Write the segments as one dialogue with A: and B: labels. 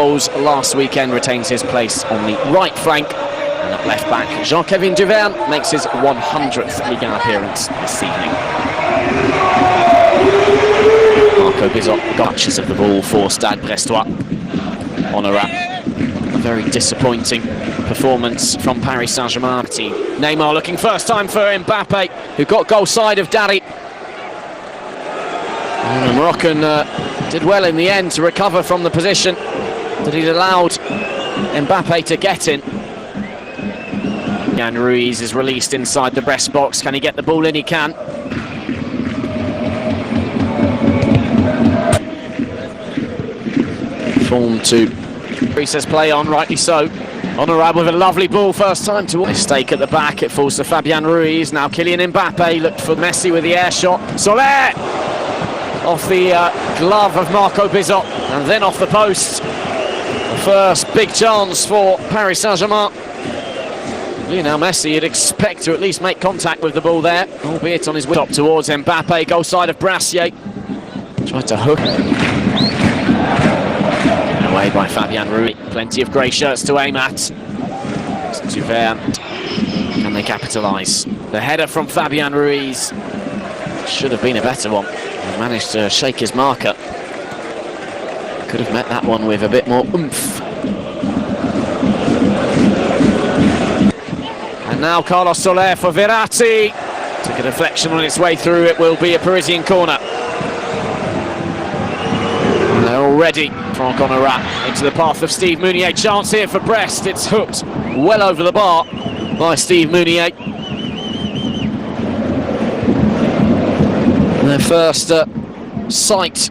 A: goals last weekend, retains his place on the right flank. And at left back, Jean-Kevin Duverne makes his 100th Ligue 1 appearance this evening. Marco Bizot gotchas of the ball for Stade Brestois. Honorat, a very disappointing performance from Paris Saint-Germain team. Neymar looking first time for Mbappe, who got goal side of Dari. The Moroccan did well in the end to recover from the position that he'd allowed Mbappe to get in. Jan Ruiz is released inside the Brest box. Can he get the ball in? He can. Form to Ruiz's play on, rightly so. Honorat with a lovely ball first time to mistake at the back. It falls to Fabian Ruiz. Now Kylian Mbappe looked for Messi with the air shot. Soler off the glove of Marco Bizot and then off the post. The first big chance for Paris Saint-Germain. Now Messi, you'd expect to at least make contact with the ball there, albeit on his way up towards Mbappe. Goal side of Brassier. Tried to hook. Given away by Fabian Ruiz. Plenty of grey shirts to aim at. It's Duverne. Can they capitalise? The header from Fabian Ruiz should have been a better one. He managed to shake his marker. Could have met that one with a bit more oomph. And now Carlos Soler for Verratti. Took a deflection on its way through. It will be a Parisian corner. And they're already Franck Honorat into the path of Steve Mounier. Chance here for Brest. It's hooked well over the bar by Steve Mounier. Their first sight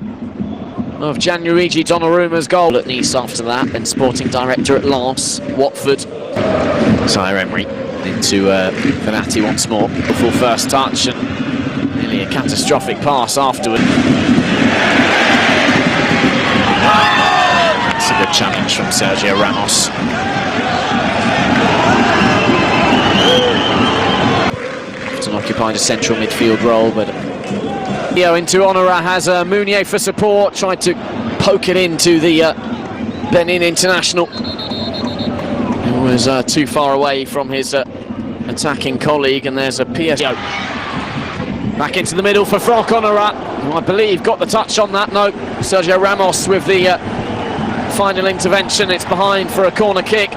A: of Gianluigi Donnarumma's goal at Nice after that, and sporting director at Lens, Watford. Thierry into Verratti once more. Full first touch and nearly a catastrophic pass afterward. It's a good challenge from Sergio Ramos. Often occupied a central midfield role, but into Honorat has Mounier for support, tried to poke it into the Benin international. It was too far away from his attacking colleague, and there's a PSG. Back into the middle for Franck Honorat, who I believe got the touch on that. No, Sergio Ramos with the final intervention. It's behind for a corner kick.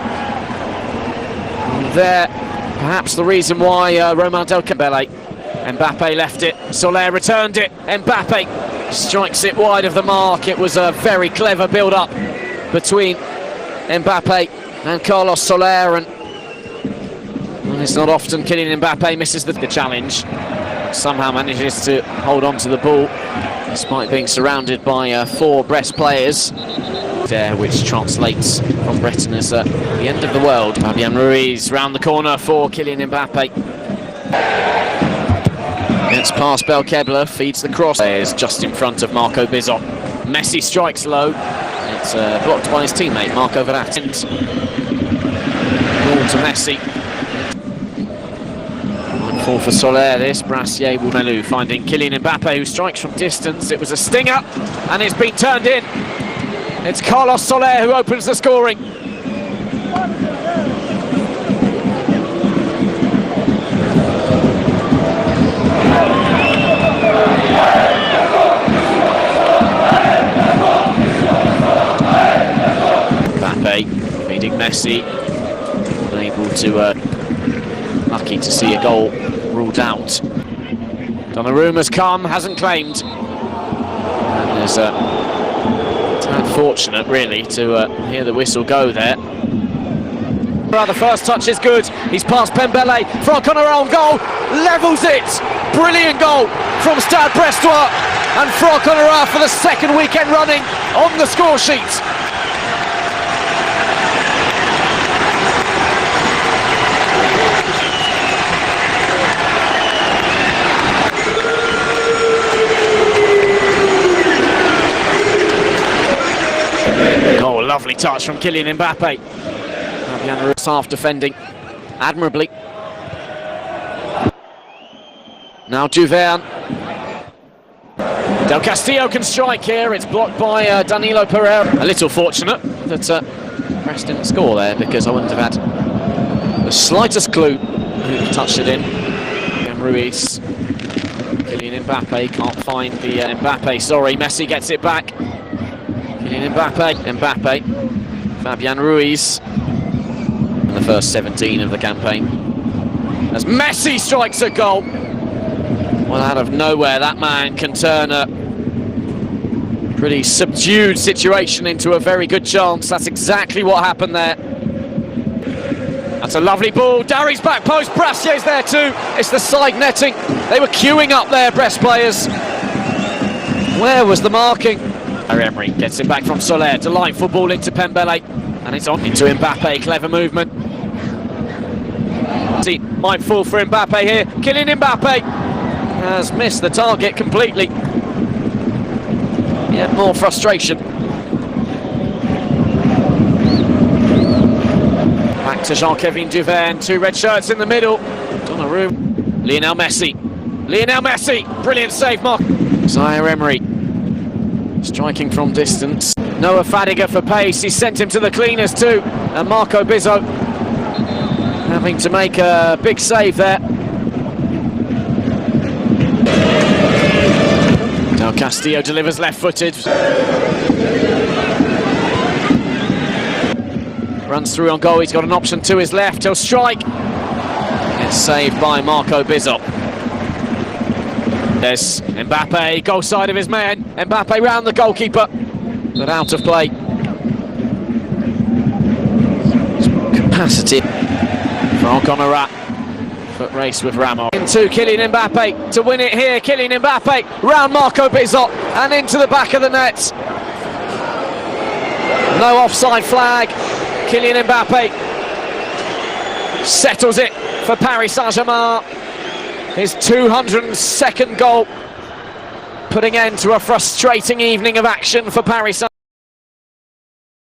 A: There, perhaps the reason why Romain Delcambele. Mbappe left it, Soler returned it, Mbappe strikes it wide of the mark. It was a very clever build-up between Mbappe and Carlos Soler, and it's not often Kylian Mbappe misses the challenge. Somehow manages to hold on to the ball, despite being surrounded by 4 Brest players. There, which translates from Breton as the end of the world. Fabian Ruiz round the corner for Kylian Mbappe. Gets past Belkebla, feeds the cross. Is just in front of Marco Bizot. Messi strikes low. It's blocked by his teammate Marco Verratti. Ball to Messi. 1-4 for Soler. This Brassier will Melu finding Kylian Mbappe, who strikes from distance. It was a stinger, and it's been turned in. It's Carlos Soler who opens the scoring. Mbappe feeding Messi, unable to, lucky to see a goal ruled out. Donnarumma's come, hasn't claimed. And there's it's unfortunate really to hear the whistle go there. The first touch is good. He's past Pembele. Franck Honorat on goal, levels it. Brilliant goal from Stade Brestois, and Franck Honorat for the second weekend running on the score sheet. Oh, lovely touch from Kylian Mbappe. Fabian Ruiz half defending admirably. Now Duverne. Del Castillo can strike here. It's blocked by Danilo Pereira. A little fortunate that Brest didn't score there, because I wouldn't have had the slightest clue who touched it in. And Ruiz. Kylian Mbappe can't find the Mbappe, sorry. Messi gets it back. Kylian Mbappe. Fabian Ruiz. In the first 17 of the campaign. As Messi strikes a goal. Well, out of nowhere, that man can turn a pretty subdued situation into a very good chance. That's exactly what happened there. That's a lovely ball. Darry's back post. Brassier's there too. It's the side netting. They were queuing up there, Brest players. Where was the marking? Emery gets it back from Soler. Delightful ball into Pembele. And it's on into Mbappe. Clever movement. Might fall for Mbappe here. Kylian Mbappe has missed the target completely. Yet more frustration. Back to Jean-Kevin Duverne, 2 red shirts in the middle. Donnarumma. Lionel Messi, brilliant save, Mark. Zaire Emery, striking from distance. Noah Fadiga for pace, he sent him to the cleaners too. And Marco Bizzo having to make a big save there. Del Castillo delivers left-footed. Runs through on goal, he's got an option to his left, he'll strike. It's saved by Marco Bizzo. There's Mbappe, goal side of his man. Mbappe round the goalkeeper, but out of play. Capacity for Alconara. Foot race with Ramos. Into Kylian Mbappe to win it here. Kylian Mbappe round Marco Bizzo and into the back of the net. No offside flag. Kylian Mbappe settles it for Paris Saint-Germain. His 202nd goal, putting end to a frustrating evening of action for Paris Saint-Germain.